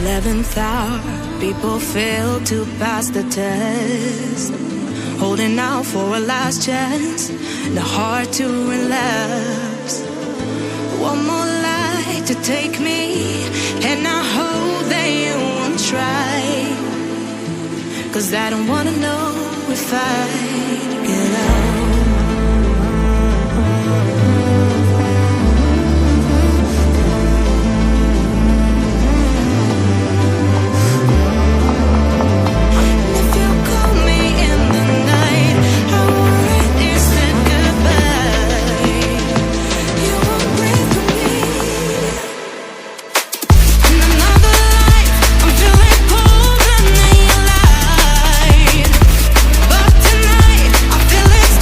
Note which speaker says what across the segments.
Speaker 1: 11th hour, people fail to pass the test, holding out for a last chance, the heart to relapse. One more light to take me, and I hope that you won't try, 'cause I don't wanna know if I get out.
Speaker 2: But tonight I feel it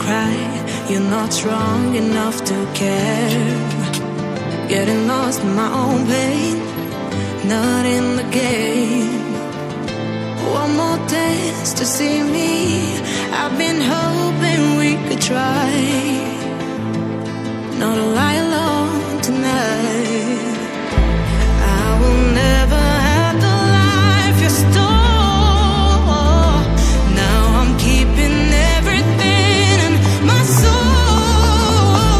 Speaker 1: cry. You're not strong enough to care. Getting lost in my own pain, not in the game. One more dance to see me. I've been hoping we could try not to lie alone tonight. I will never have the life you stole. Now I'm keeping everything in my soul.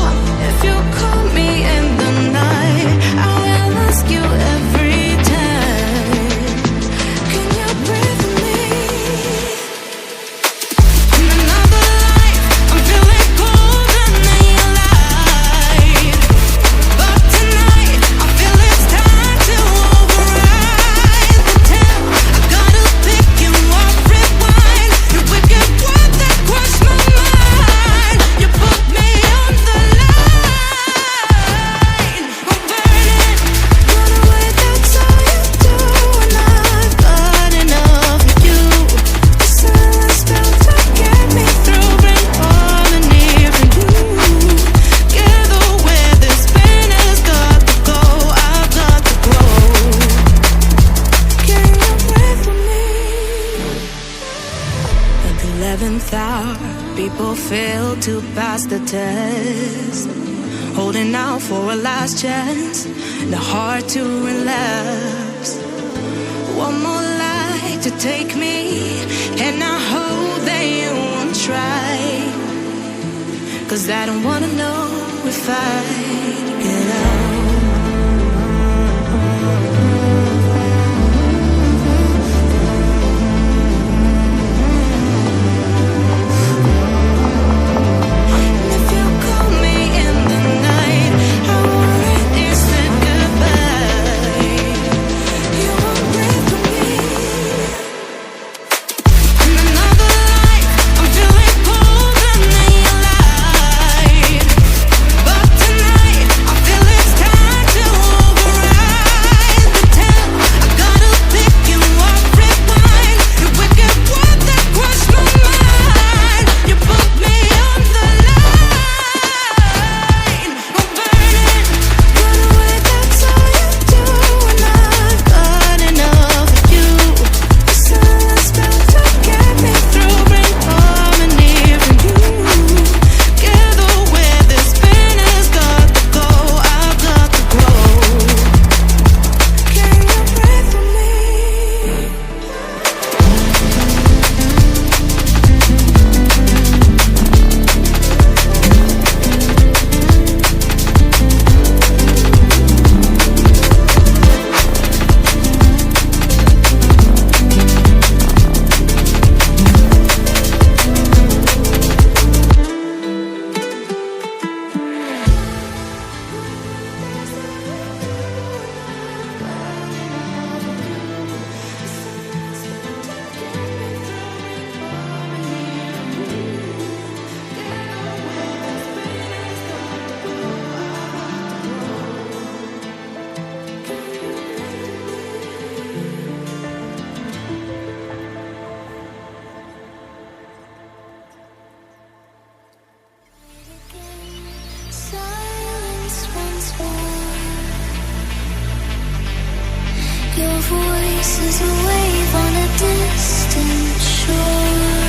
Speaker 1: If you call me in the night, I will ask you every time, can you breathe with me? In another life, I'm feeling colder than your light. But tonight, I feel it's time to override the tale. I gotta pick you up, rewind. Your wicked word that crushed my mind. You put me on the line. I'm burning, run away, that's all you do. And I've got enough of you. The silence felt to get me through. Bring harmony for you. Gather where this pain has got to go. I've got to grow. Can you breathe with me? At the 11th hour, people fail to pass the test. Holding out for a last chance, the heart to relapse. One more light to take me, and I hope that you won't try. 'Cause I don't wanna know if I get out. If you call me in the night, I already said goodbye. You won't breathe with me. In another life, I'm feeling colder than your light. But tonight, I feel it's time to override the tale. I gotta pick you up, rewind. Your wicked word that crushed my mind. You put me on the line. I'm burning, run away, that's all you do. And I've got enough of you. The silence felt to get me through. Bring harmony for you. Gather where this pain has got to go. I've got to grow. Can you breathe with me? Silence once more. Your voice is a wave on a distant shore.